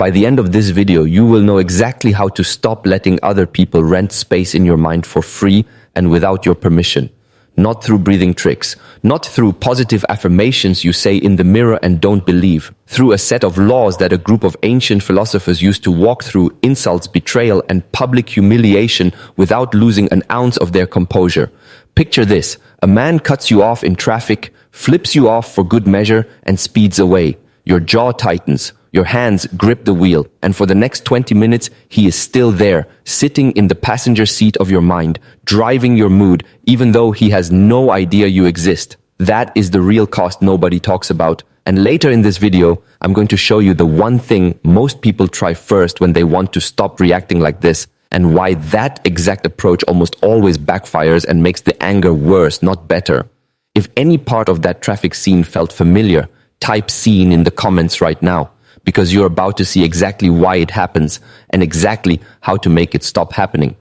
By the end of this video, you will know exactly how to stop letting other people rent space in your mind for free and without your permission. Not through breathing tricks, not through positive affirmations you say in the mirror and don't believe, through a set of laws that a group of ancient philosophers used to walk through insults, betrayal, and public humiliation without losing an ounce of their composure. Picture this: a man cuts you off in traffic, flips you off for good measure, and speeds away. Your jaw tightens, your hands grip the wheel, and for the next 20 minutes, he is still there, sitting in the passenger seat of your mind, driving your mood, even though he has no idea you exist. That is the real cost nobody talks about. And later in this video, I'm going to show you the one thing most people try first when they want to stop reacting like this, and why that exact approach almost always backfires and makes the anger worse, not better. If any part of that traffic scene felt familiar, type scene in the comments right now, because you're about to see exactly why it happens and exactly how to make it stop happening.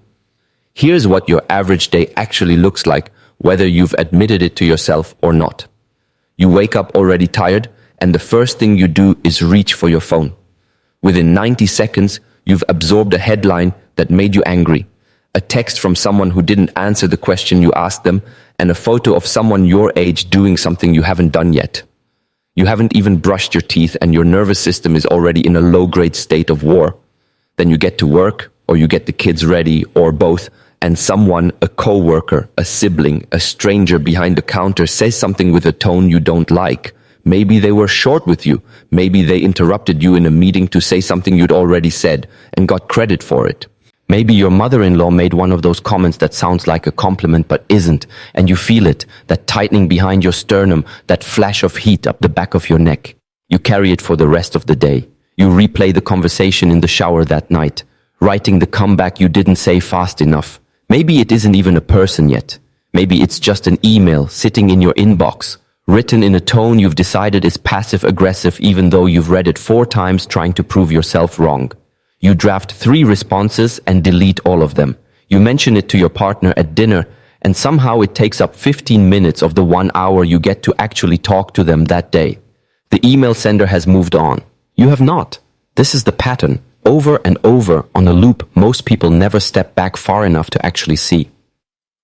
Here's what your average day actually looks like, whether you've admitted it to yourself or not. You wake up already tired, and the first thing you do is reach for your phone. Within 90 seconds, you've absorbed a headline that made you angry, a text from someone who didn't answer the question you asked them, and a photo of someone your age doing something you haven't done yet. You haven't even brushed your teeth and your nervous system is already in a low-grade state of war. Then you get to work, or you get the kids ready, or both, and someone, a co-worker, a sibling, a stranger behind the counter says something with a tone you don't like. Maybe they were short with you. Maybe they interrupted you in a meeting to say something you'd already said and got credit for it. Maybe your mother-in-law made one of those comments that sounds like a compliment but isn't, and you feel it, that tightening behind your sternum, that flash of heat up the back of your neck. You carry it for the rest of the day. You replay the conversation in the shower that night, writing the comeback you didn't say fast enough. Maybe it isn't even a person yet. Maybe it's just an email sitting in your inbox, written in a tone you've decided is passive-aggressive even though you've read it 4 times trying to prove yourself wrong. You draft 3 responses and delete all of them. You mention it to your partner at dinner, and somehow it takes up 15 minutes of the 1 hour you get to actually talk to them that day. The email sender has moved on. You have not. This is the pattern, over and over on a loop most people never step back far enough to actually see.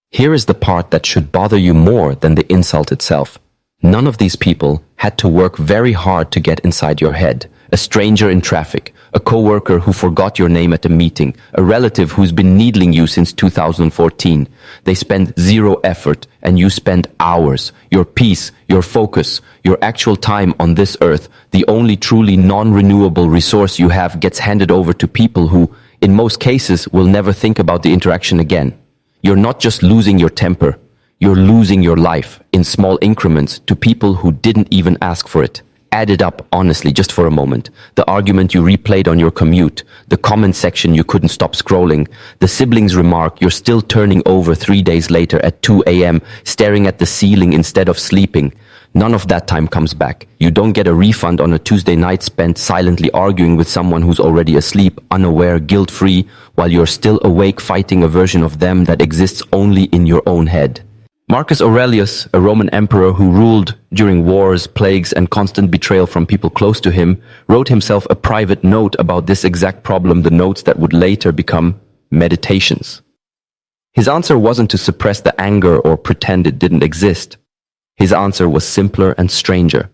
Here is the part that should bother you more than the insult itself. None of these people had to work very hard to get inside your head. A stranger in traffic, a coworker who forgot your name at a meeting, a relative who's been needling you since 2014. They spend 0 effort and you spend hours. Your peace, your focus, your actual time on this earth, the only truly non-renewable resource you have, gets handed over to people who, in most cases, will never think about the interaction again. You're not just losing your temper, you're losing your life in small increments to people who didn't even ask for it. Add it up, honestly, just for a moment. The argument you replayed on your commute, the comment section you couldn't stop scrolling, the sibling's remark you're still turning over 3 days later at 2 a.m., staring at the ceiling instead of sleeping. None of that time comes back. You don't get a refund on a Tuesday night spent silently arguing with someone who's already asleep, unaware, guilt-free, while you're still awake fighting a version of them that exists only in your own head. Marcus Aurelius, a Roman emperor who ruled during wars, plagues, and constant betrayal from people close to him, wrote himself a private note about this exact problem, the notes that would later become meditations. His answer wasn't to suppress the anger or pretend it didn't exist. His answer was simpler and stranger.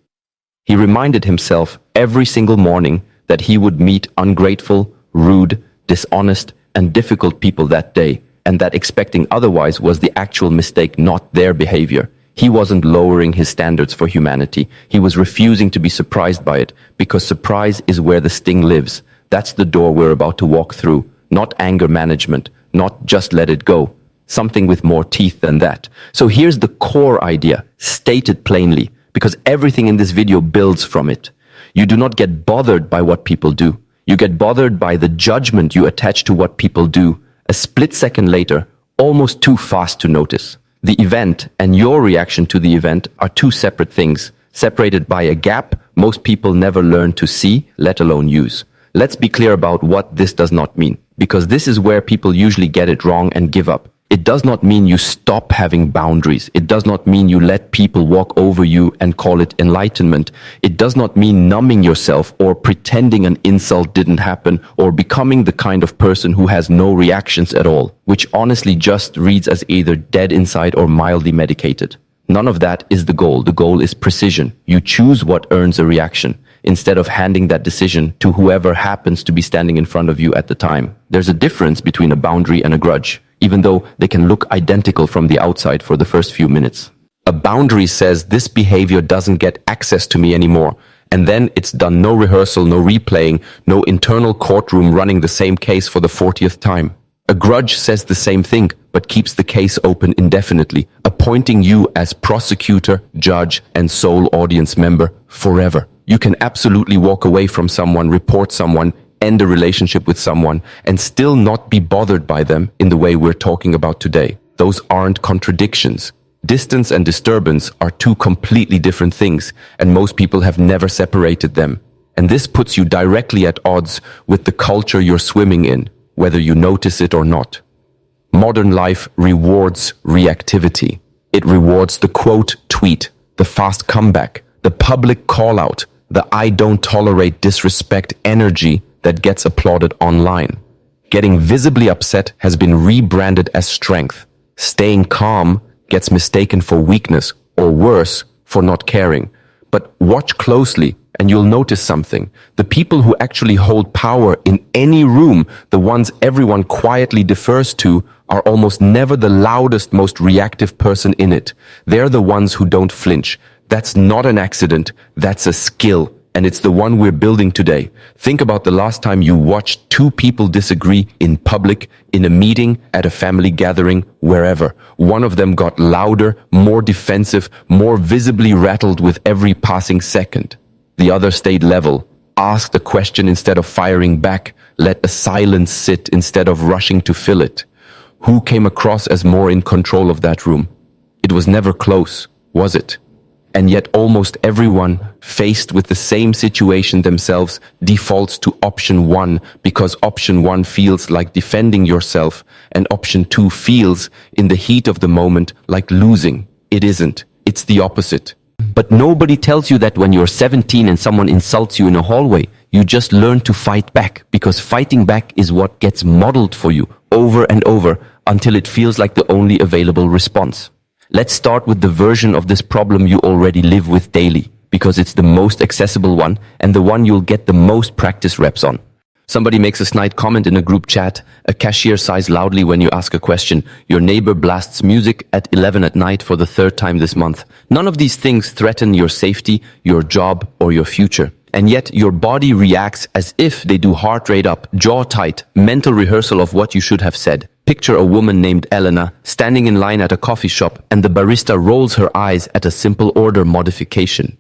He reminded himself every single morning that he would meet ungrateful, rude, dishonest, and difficult people that day, and that expecting otherwise was the actual mistake, not their behavior. He wasn't lowering his standards for humanity. He was refusing to be surprised by it, because surprise is where the sting lives. That's the door we're about to walk through. Not anger management, not just let it go. Something with more teeth than that. So here's the core idea, stated plainly, because everything in this video builds from it. You do not get bothered by what people do. You get bothered by the judgment you attach to what people do. A split second later, almost too fast to notice. The event and your reaction to the event are 2 separate things, separated by a gap most people never learn to see, let alone use. Let's be clear about what this does not mean, because this is where people usually get it wrong and give up. It does not mean you stop having boundaries. It does not mean you let people walk over you and call it enlightenment. It does not mean numbing yourself or pretending an insult didn't happen or becoming the kind of person who has no reactions at all, which honestly just reads as either dead inside or mildly medicated. None of that is the goal. The goal is precision. You choose what earns a reaction, instead of handing that decision to whoever happens to be standing in front of you at the time. There's a difference between a boundary and a grudge, even though they can look identical from the outside for the first few minutes. A boundary says this behavior doesn't get access to me anymore, and then it's done. No rehearsal, no replaying, no internal courtroom running the same case for the 40th time. A grudge says the same thing, but keeps the case open indefinitely, appointing you as prosecutor, judge, and sole audience member forever. You can absolutely walk away from someone, report someone, end a relationship with someone, and still not be bothered by them in the way we're talking about today. Those aren't contradictions. Distance and disturbance are two completely different things, and most people have never separated them. And this puts you directly at odds with the culture you're swimming in, whether you notice it or not. Modern life rewards reactivity. It rewards the quote tweet, the fast comeback, the public call-out, the I don't tolerate disrespect energy that gets applauded online. Getting visibly upset has been rebranded as strength. Staying calm gets mistaken for weakness, or worse, for not caring. But watch closely and you'll notice something. The people who actually hold power in any room, the ones everyone quietly defers to, are almost never the loudest, most reactive person in it. They're the ones who don't flinch. That's not an accident, that's a skill, and it's the one we're building today. Think about the last time you watched two people disagree in public, in a meeting, at a family gathering, wherever. One of them got louder, more defensive, more visibly rattled with every passing second. The other stayed level, asked a question instead of firing back, let a silence sit instead of rushing to fill it. Who came across as more in control of that room? It was never close, was it? And yet almost everyone, faced with the same situation themselves, defaults to option one because option one feels like defending yourself and option two feels, in the heat of the moment, like losing. It isn't. It's the opposite. But nobody tells you that when you're 17 and someone insults you in a hallway, you just learn to fight back, because fighting back is what gets modeled for you over and over until it feels like the only available response. Let's start with the version of this problem you already live with daily, because it's the most accessible one and the one you'll get the most practice reps on. Somebody makes a snide comment in a group chat, a cashier sighs loudly when you ask a question, your neighbor blasts music at 11 at night for the third time this month. None of these things threaten your safety, your job, or your future. And yet your body reacts as if they do. Heart rate up, jaw tight, mental rehearsal of what you should have said. Picture a woman named Elena standing in line at a coffee shop and the barista rolls her eyes at a simple order modification.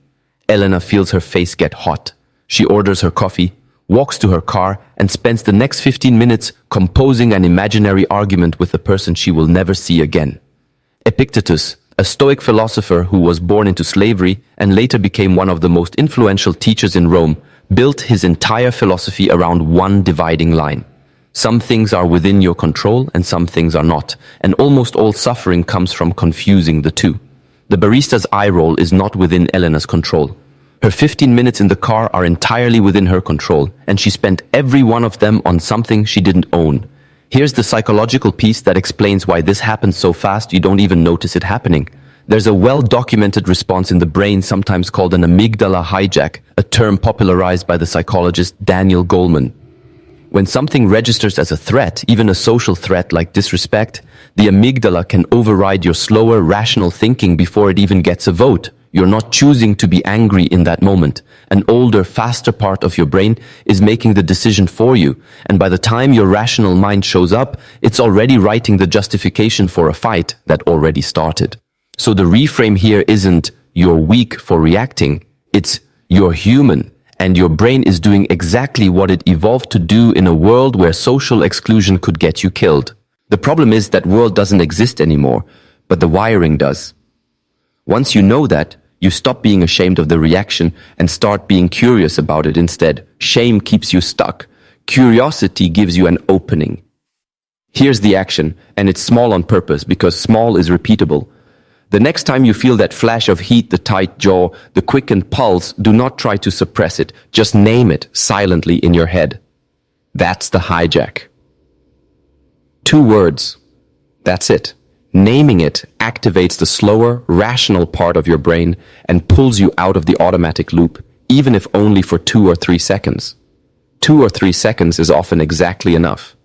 Elena feels her face get hot. She orders her coffee, walks to her car, and spends the next 15 minutes composing an imaginary argument with the person she will never see again. Epictetus, a Stoic philosopher who was born into slavery and later became one of the most influential teachers in Rome, built his entire philosophy around one dividing line. Some things are within your control and some things are not, and almost all suffering comes from confusing the two. The barista's eye roll is not within Elena's control. Her 15 minutes in the car are entirely within her control, and she spent every one of them on something she didn't own. Here's the psychological piece that explains why this happens so fast you don't even notice it happening. There's a well-documented response in the brain, sometimes called an amygdala hijack, a term popularized by the psychologist Daniel Goleman. When something registers as a threat, even a social threat like disrespect, the amygdala can override your slower, rational thinking before it even gets a vote. You're not choosing to be angry in that moment. An older, faster part of your brain is making the decision for you, and by the time your rational mind shows up, it's already writing the justification for a fight that already started. So the reframe here isn't you're weak for reacting, it's you're human. And your brain is doing exactly what it evolved to do in a world where social exclusion could get you killed. The problem is that world doesn't exist anymore, but the wiring does. Once you know that, you stop being ashamed of the reaction and start being curious about it instead. Shame keeps you stuck. Curiosity gives you an opening. Here's the action, and it's small on purpose because small is repeatable. The next time you feel that flash of heat, the tight jaw, the quickened pulse, do not try to suppress it. Just name it silently in your head. That's the hijack. 2 words. That's it. Naming it activates the slower, rational part of your brain and pulls you out of the automatic loop, even if only for 2 or 3 seconds. 2 or 3 seconds is often exactly enough.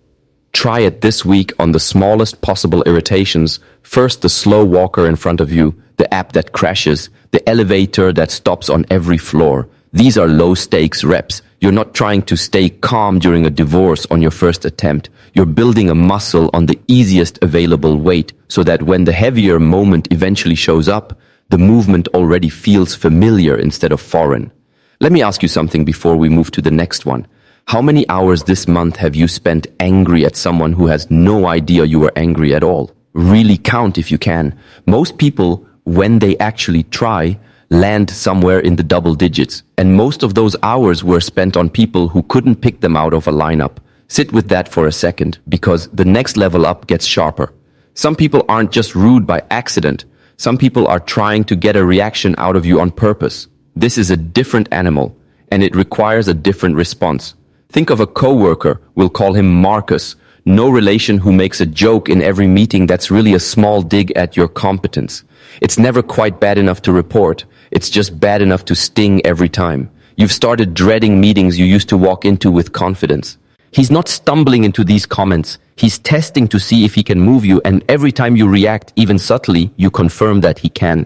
Try it this week on the smallest possible irritations. First, the slow walker in front of you, the app that crashes, the elevator that stops on every floor. These are low-stakes reps. You're not trying to stay calm during a divorce on your first attempt. You're building a muscle on the easiest available weight so that when the heavier moment eventually shows up, the movement already feels familiar instead of foreign. Let me ask you something before we move to the next one. How many hours this month have you spent angry at someone who has no idea you were angry at all? Really count if you can. Most people, when they actually try, land somewhere in the double digits. And most of those hours were spent on people who couldn't pick them out of a lineup. Sit with that for a second, because the next level up gets sharper. Some people aren't just rude by accident. Some people are trying to get a reaction out of you on purpose. This is a different animal, and it requires a different response. Think of a coworker, we'll call him Marcus, no relation, who makes a joke in every meeting that's really a small dig at your competence. It's never quite bad enough to report. It's just bad enough to sting every time. You've started dreading meetings you used to walk into with confidence. He's not stumbling into these comments. He's testing to see if he can move you, and every time you react, even subtly, you confirm that he can.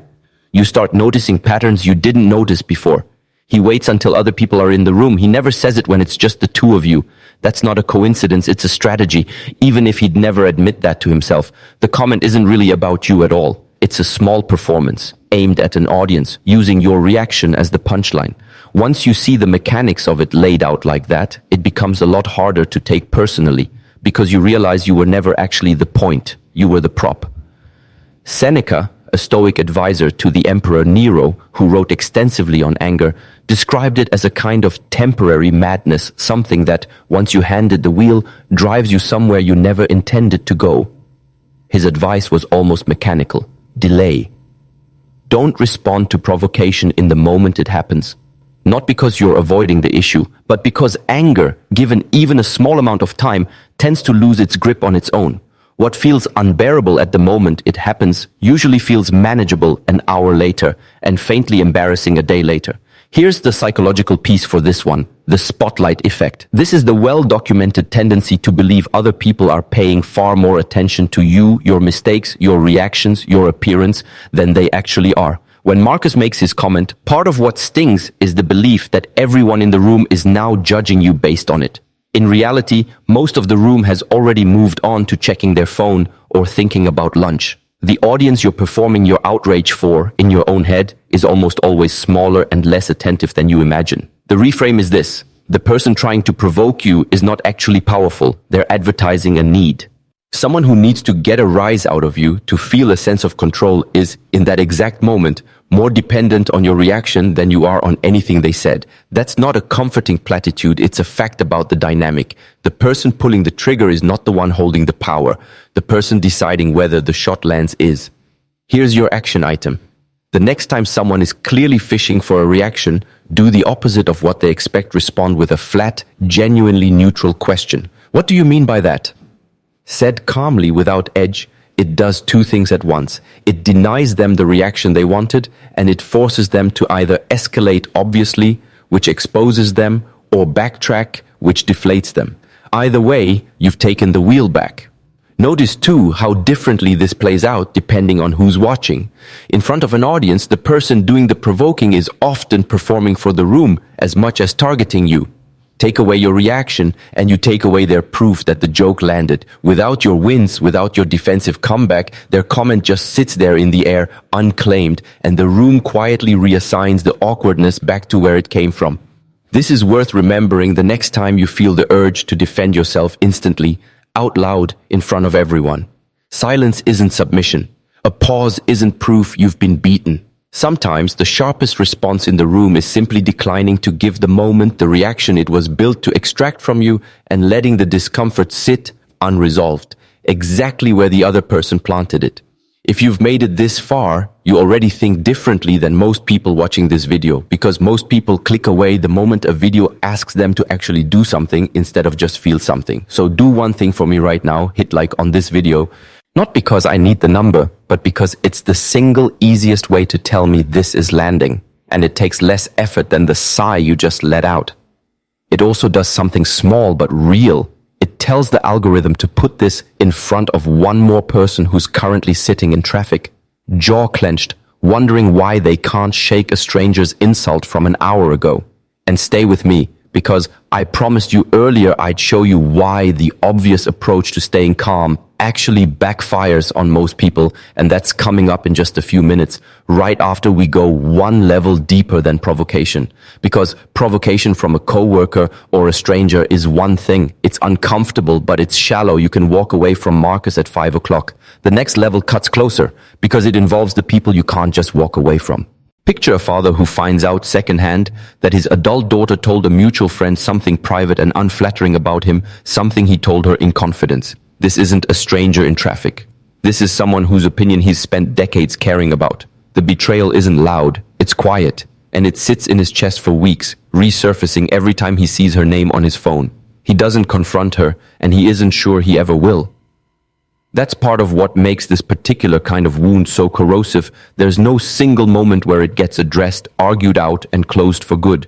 You start noticing patterns you didn't notice before. He waits until other people are in the room. He never says it when it's just the two of you. That's not a coincidence, it's a strategy, even if he'd never admit that to himself. The comment isn't really about you at all. It's a small performance, aimed at an audience, using your reaction as the punchline. Once you see the mechanics of it laid out like that, it becomes a lot harder to take personally, because you realize you were never actually the point, you were the prop. Seneca, a Stoic advisor to the Emperor Nero, who wrote extensively on anger, described it as a kind of temporary madness, something that, once you handed the wheel, drives you somewhere you never intended to go. His advice was almost mechanical. Delay. Don't respond to provocation in the moment it happens. Not because you're avoiding the issue, but because anger, given even a small amount of time, tends to lose its grip on its own. What feels unbearable at the moment it happens usually feels manageable an hour later and faintly embarrassing a day later. Here's the psychological piece for this one, the spotlight effect. This is the well-documented tendency to believe other people are paying far more attention to you, your mistakes, your reactions, your appearance than they actually are. When Marcus makes his comment, part of what stings is the belief that everyone in the room is now judging you based on it. In reality, most of the room has already moved on to checking their phone or thinking about lunch. The audience you're performing your outrage for in your own head is almost always smaller and less attentive than you imagine. The reframe is this: the person trying to provoke you is not actually powerful, they're advertising a need. Someone who needs to get a rise out of you, to feel a sense of control, is, in that exact moment, more dependent on your reaction than you are on anything they said. That's not a comforting platitude, it's a fact about the dynamic. The person pulling the trigger is not the one holding the power. The person deciding whether the shot lands is. Here's your action item. The next time someone is clearly fishing for a reaction, do the opposite of what they expect. Respond with a flat, genuinely neutral question. What do you mean by that? Said calmly, without edge, it does two things at once. It denies them the reaction they wanted, and it forces them to either escalate obviously, which exposes them, or backtrack, which deflates them. Either way, you've taken the wheel back. Notice too how differently this plays out depending on who's watching. In front of an audience, the person doing the provoking is often performing for the room as much as targeting you. Take away your reaction, and you take away their proof that the joke landed. Without your wins, without your defensive comeback, their comment just sits there in the air, unclaimed, and the room quietly reassigns the awkwardness back to where it came from. This is worth remembering the next time you feel the urge to defend yourself instantly, out loud, in front of everyone. Silence isn't submission. A pause isn't proof you've been beaten. Sometimes the sharpest response in the room is simply declining to give the moment the reaction it was built to extract from you and letting the discomfort sit unresolved. exactly where the other person planted it. If you've made it this far, you already think differently than most people watching this video, because most people click away the moment a video asks them to actually do something instead of just feel something. So do one thing for me right now, hit like on this video, not because I need the number, but because it's the single easiest way to tell me this is landing, and it takes less effort than the sigh you just let out. It also does something small but real. It tells the algorithm to put this in front of one more person who's currently sitting in traffic, jaw clenched, wondering why they can't shake a stranger's insult from an hour ago. And stay with me, because I promised you earlier I'd show you why the obvious approach to staying calm actually backfires on most people, and that's coming up in just a few minutes, right after we go one level deeper than provocation. Because provocation from a coworker or a stranger is one thing. It's uncomfortable, but it's shallow. You can walk away from Marcus at 5 o'clock. The next level cuts closer, because it involves the people you can't just walk away from. Picture a father who finds out secondhand that his adult daughter told a mutual friend something private and unflattering about him, something he told her in confidence. This isn't a stranger in traffic. This is someone whose opinion he's spent decades caring about. The betrayal isn't loud, it's quiet, and it sits in his chest for weeks, resurfacing every time he sees her name on his phone. He doesn't confront her, and he isn't sure he ever will. That's part of what makes this particular kind of wound so corrosive. There's no single moment where it gets addressed, argued out, and closed for good.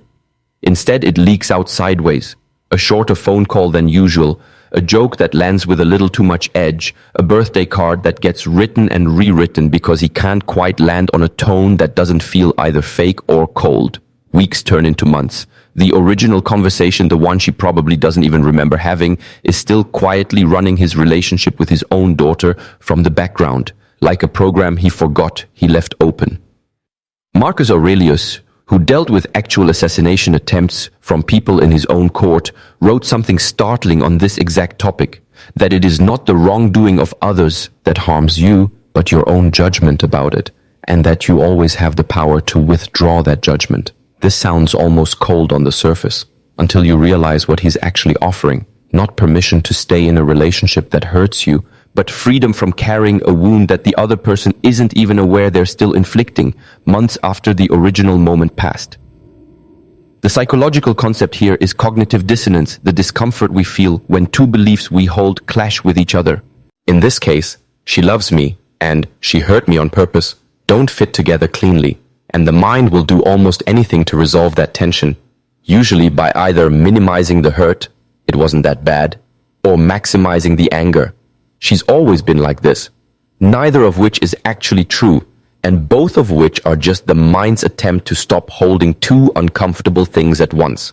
Instead, it leaks out sideways. A shorter phone call than usual, a joke that lands with a little too much edge, a birthday card that gets written and rewritten because he can't quite land on a tone that doesn't feel either fake or cold. Weeks turn into months. The original conversation, the one she probably doesn't even remember having, is still quietly running his relationship with his own daughter from the background, like a program he forgot he left open. Marcus Aurelius, who dealt with actual assassination attempts from people in his own court, wrote something startling on this exact topic, that it is not the wrongdoing of others that harms you, but your own judgment about it, and that you always have the power to withdraw that judgment. This sounds almost cold on the surface, until you realize what he's actually offering. Not permission to stay in a relationship that hurts you, but freedom from carrying a wound that the other person isn't even aware they're still inflicting, months after the original moment passed. The psychological concept here is cognitive dissonance, the discomfort we feel when two beliefs we hold clash with each other. In this case, she loves me and she hurt me on purpose don't fit together cleanly, and the mind will do almost anything to resolve that tension, usually by either minimizing the hurt, it wasn't that bad, or maximizing the anger. She's always been like this, neither of which is actually true, and both of which are just the mind's attempt to stop holding two uncomfortable things at once.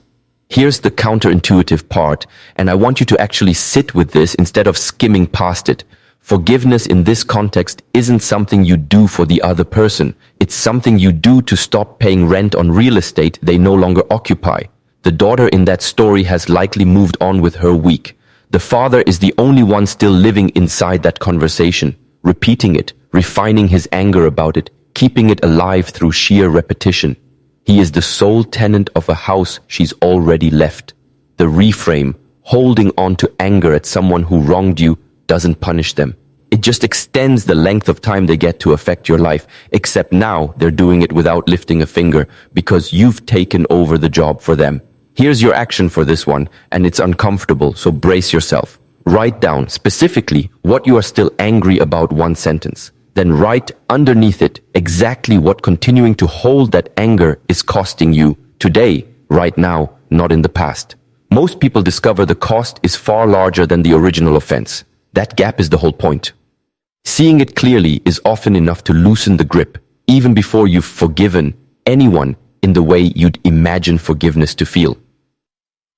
Here's the counterintuitive part, and I want you to actually sit with this instead of skimming past it. Forgiveness in this context isn't something you do for the other person. It's something you do to stop paying rent on real estate they no longer occupy. The daughter in that story has likely moved on with her week. The father is the only one still living inside that conversation, repeating it, refining his anger about it, keeping it alive through sheer repetition. He is the sole tenant of a house she's already left. The reframe, holding on to anger at someone who wronged you, doesn't punish them. It just extends the length of time they get to affect your life, except now they're doing it without lifting a finger because you've taken over the job for them. Here's your action for this one, and it's uncomfortable, so brace yourself. Write down specifically what you are still angry about, one sentence. Then write underneath it exactly what continuing to hold that anger is costing you today, right now, not in the past. Most people discover the cost is far larger than the original offense. That gap is the whole point. Seeing it clearly is often enough to loosen the grip, even before you've forgiven anyone in the way you'd imagine forgiveness to feel.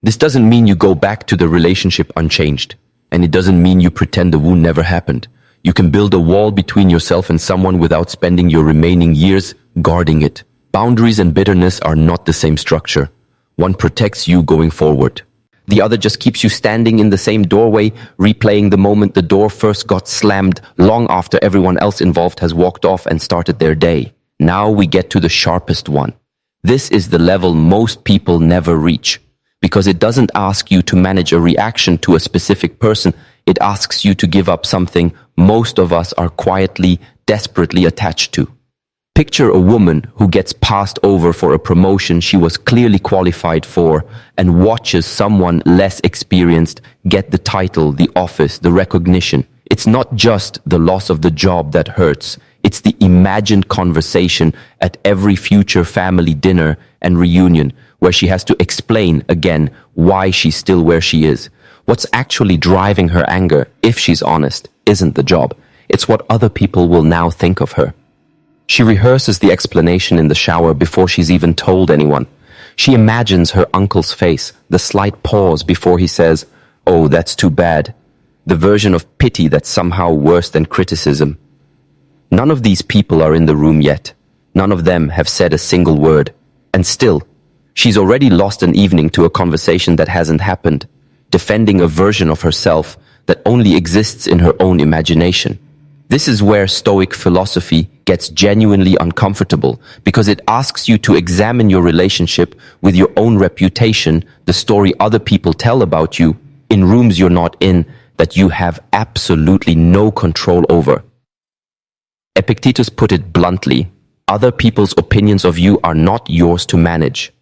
This doesn't mean you go back to the relationship unchanged, and it doesn't mean you pretend the wound never happened. You can build a wall between yourself and someone without spending your remaining years guarding it. Boundaries and bitterness are not the same structure. One protects you going forward. The other just keeps you standing in the same doorway, replaying the moment the door first got slammed, long after everyone else involved has walked off and started their day. Now we get to the sharpest one. This is the level most people never reach, because it doesn't ask you to manage a reaction to a specific person. It asks you to give up something most of us are quietly, desperately attached to. Picture a woman who gets passed over for a promotion she was clearly qualified for and watches someone less experienced get the title, the office, the recognition. It's not just the loss of the job that hurts. It's the imagined conversation at every future family dinner and reunion where she has to explain again why she's still where she is. What's actually driving her anger, if she's honest, isn't the job. It's what other people will now think of her. She rehearses the explanation in the shower before she's even told anyone. She imagines her uncle's face, the slight pause before he says, "Oh, that's too bad." The version of pity that's somehow worse than criticism. None of these people are in the room yet. None of them have said a single word. And still, she's already lost an evening to a conversation that hasn't happened, defending a version of herself that only exists in her own imagination. This is where Stoic philosophy gets genuinely uncomfortable, because it asks you to examine your relationship with your own reputation, the story other people tell about you, in rooms you're not in, that you have absolutely no control over. Epictetus put it bluntly, other people's opinions of you are not yours to manage.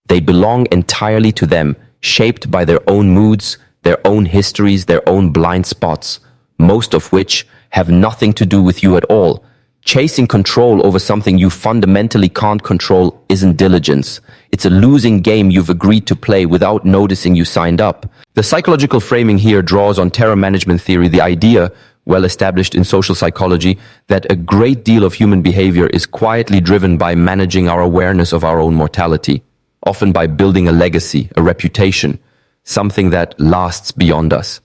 They belong entirely to them, shaped by their own moods, their own histories, their own blind spots, most of which have nothing to do with you at all. Chasing control over something you fundamentally can't control isn't diligence. It's a losing game you've agreed to play without noticing you signed up. The psychological framing here draws on terror management theory, the idea, well established in social psychology, that a great deal of human behavior is quietly driven by managing our awareness of our own mortality, often by building a legacy, a reputation, something that lasts beyond us.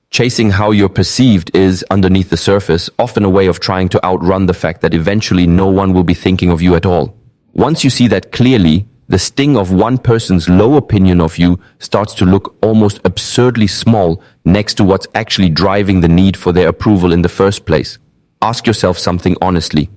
Chasing how you're perceived is, underneath the surface, often a way of trying to outrun the fact that eventually no one will be thinking of you at all. Once you see that clearly, the sting of one person's low opinion of you starts to look almost absurdly small next to what's actually driving the need for their approval in the first place. Ask yourself something honestly.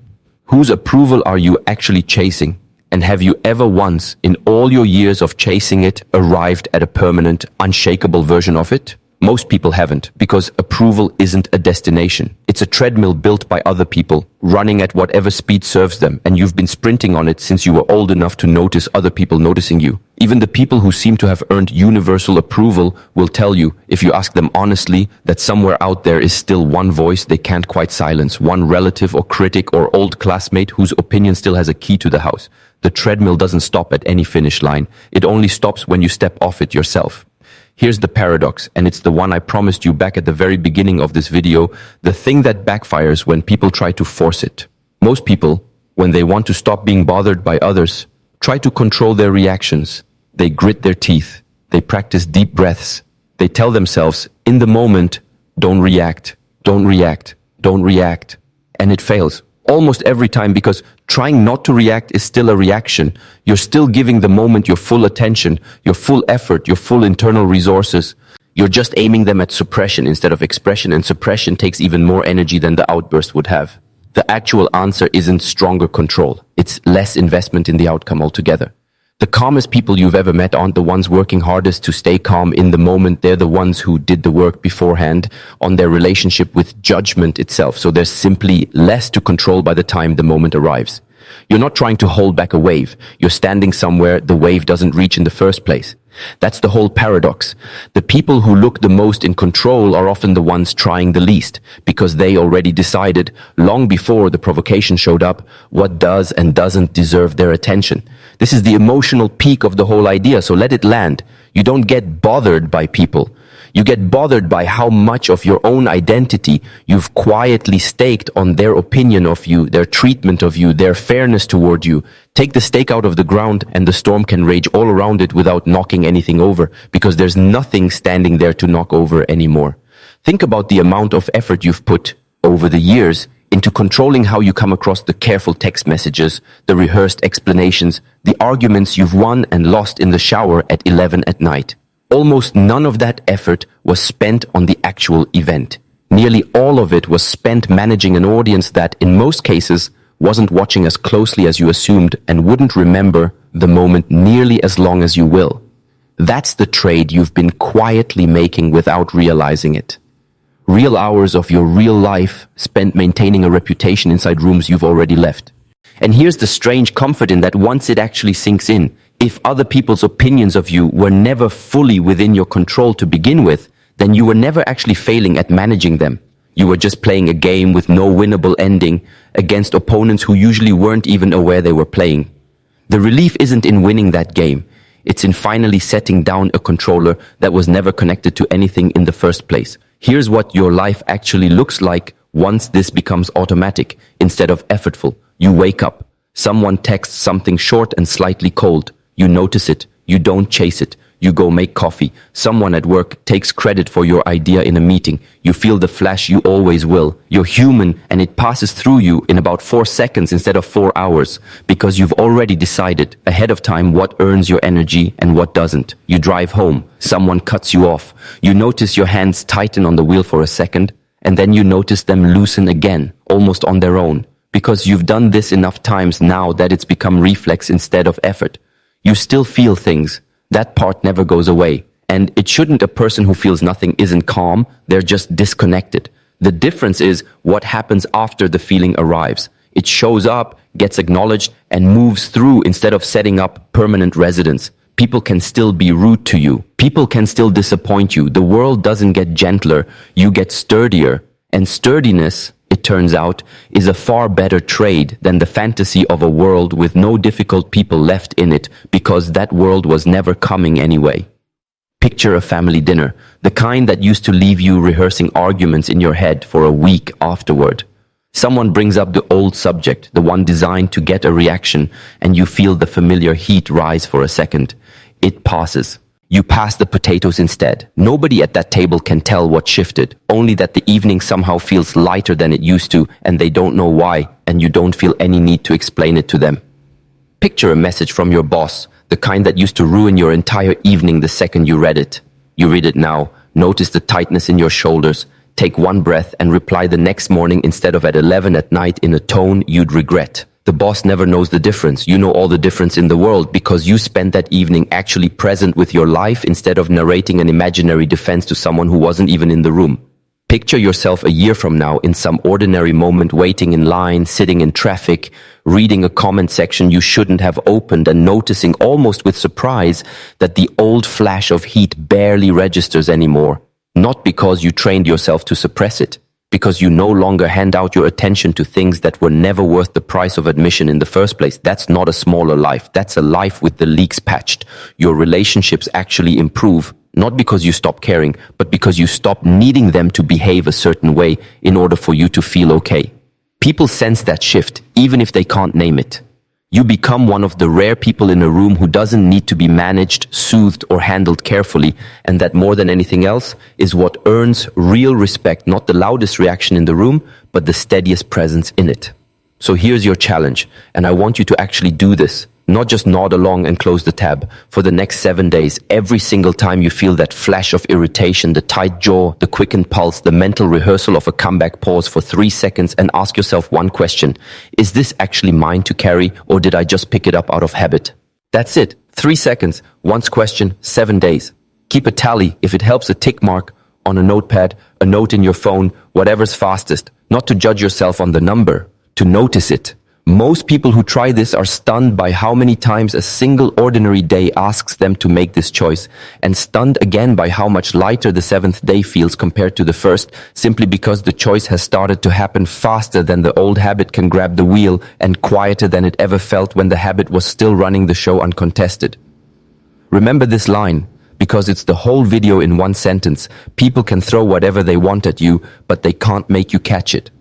Whose approval are you actually chasing? And have you ever once, in all your years of chasing it, arrived at a permanent, unshakable version of it? Most people haven't, because approval isn't a destination. It's a treadmill built by other people, running at whatever speed serves them, and you've been sprinting on it since you were old enough to notice other people noticing you. Even the people who seem to have earned universal approval will tell you, if you ask them honestly, that somewhere out there is still one voice they can't quite silence, one relative or critic or old classmate whose opinion still has a key to the house. The treadmill doesn't stop at any finish line. It only stops when you step off it yourself. Here's the paradox, and it's the one I promised you back at the very beginning of this video, the thing that backfires when people try to force it. Most people, when they want to stop being bothered by others, try to control their reactions. They grit their teeth. They practice deep breaths. They tell themselves, in the moment, don't react, don't react, don't react. And it fails. Almost every time, because trying not to react is still a reaction. You're still giving the moment your full attention, your full effort, your full internal resources. You're just aiming them at suppression instead of expression, and suppression takes even more energy than the outburst would have. The actual answer isn't stronger control. It's less investment in the outcome altogether. The calmest people you've ever met aren't the ones working hardest to stay calm in the moment. They're the ones who did the work beforehand on their relationship with judgment itself. So there's simply less to control by the time the moment arrives. You're not trying to hold back a wave. You're standing somewhere the wave doesn't reach in the first place. That's the whole paradox. The people who look the most in control are often the ones trying the least, because they already decided, long before the provocation showed up, what does and doesn't deserve their attention. This is the emotional peak of the whole idea, so let it land. You don't get bothered by people. You get bothered by how much of your own identity you've quietly staked on their opinion of you, their treatment of you, their fairness toward you. Take the stake out of the ground and the storm can rage all around it without knocking anything over, because there's nothing standing there to knock over anymore. Think about the amount of effort you've put over the years into controlling how you come across the careful text messages, the rehearsed explanations, the arguments you've won and lost in the shower at 11 at night. Almost none of that effort was spent on the actual event. Nearly all of it was spent managing an audience that, in most cases, wasn't watching as closely as you assumed and wouldn't remember the moment nearly as long as you will. That's the trade you've been quietly making without realizing it. Real hours of your real life spent maintaining a reputation inside rooms you've already left. And here's the strange comfort in that once it actually sinks in, if other people's opinions of you were never fully within your control to begin with, then you were never actually failing at managing them. You were just playing a game with no winnable ending against opponents who usually weren't even aware they were playing. The relief isn't in winning that game. It's in finally setting down a controller that was never connected to anything in the first place. Here's what your life actually looks like once this becomes automatic instead of effortful. You wake up. Someone texts something short and slightly cold. You notice it. You don't chase it. You go make coffee. Someone at work takes credit for your idea in a meeting. You feel the flash you always will. You're human and it passes through you in about 4 seconds instead of 4 hours because you've already decided ahead of time what earns your energy and what doesn't. You drive home. Someone cuts you off. You notice your hands tighten on the wheel for a second and then you notice them loosen again, almost on their own, because you've done this enough times now that it's become reflex instead of effort. You still feel things. That part never goes away. And it shouldn't. A person who feels nothing isn't calm. They're just disconnected. The difference is what happens after the feeling arrives. It shows up, gets acknowledged, and moves through instead of setting up permanent residence. People can still be rude to you. People can still disappoint you. The world doesn't get gentler. You get sturdier. And sturdiness, it turns out, is a far better trade than the fantasy of a world with no difficult people left in it, because that world was never coming anyway. Picture a family dinner, the kind that used to leave you rehearsing arguments in your head for a week afterward. Someone brings up the old subject, the one designed to get a reaction, and you feel the familiar heat rise for a second. It passes. You pass the potatoes instead. Nobody at that table can tell what shifted, only that the evening somehow feels lighter than it used to, and they don't know why, and you don't feel any need to explain it to them. Picture a message from your boss, the kind that used to ruin your entire evening the second you read it. You read it now, notice the tightness in your shoulders, take one breath and reply the next morning instead of at 11 at night in a tone you'd regret. The boss never knows the difference. You know all the difference in the world because you spent that evening actually present with your life instead of narrating an imaginary defense to someone who wasn't even in the room. Picture yourself a year from now in some ordinary moment, waiting in line, sitting in traffic, reading a comment section you shouldn't have opened and noticing almost with surprise that the old flash of heat barely registers anymore. Not because you trained yourself to suppress it, because you no longer hand out your attention to things that were never worth the price of admission in the first place. That's not a smaller life. That's a life with the leaks patched. Your relationships actually improve, not because you stop caring, but because you stop needing them to behave a certain way in order for you to feel okay. People sense that shift, even if they can't name it. You become one of the rare people in a room who doesn't need to be managed, soothed, or handled carefully, and that more than anything else is what earns real respect, not the loudest reaction in the room, but the steadiest presence in it. So here's your challenge, and I want you to actually do this. Not just nod along and close the tab. For the next 7 days, every single time you feel that flash of irritation, the tight jaw, the quickened pulse, the mental rehearsal of a comeback, pause for 3 seconds and ask yourself one question. Is this actually mine to carry, or did I just pick it up out of habit? That's it. 3 seconds. Once question, 7 days. Keep a tally. If it helps, a tick mark on a notepad, a note in your phone, whatever's fastest. Not to judge yourself on the number, to notice it. Most people who try this are stunned by how many times a single ordinary day asks them to make this choice, and stunned again by how much lighter the 7th day feels compared to the first, simply because the choice has started to happen faster than the old habit can grab the wheel, and quieter than it ever felt when the habit was still running the show uncontested. Remember this line, because it's the whole video in one sentence. People can throw whatever they want at you, but they can't make you catch it.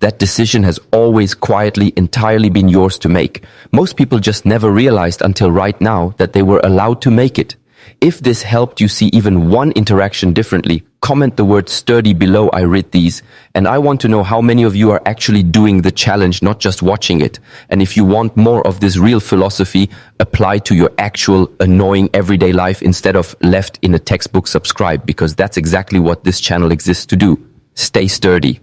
That decision has always quietly, entirely been yours to make. Most people just never realized until right now that they were allowed to make it. If this helped you see even one interaction differently, comment the word sturdy below I read these. And I want to know how many of you are actually doing the challenge, not just watching it. And if you want more of this real philosophy applied to your actual annoying everyday life instead of left in a textbook, subscribe, because that's exactly what this channel exists to do. Stay sturdy.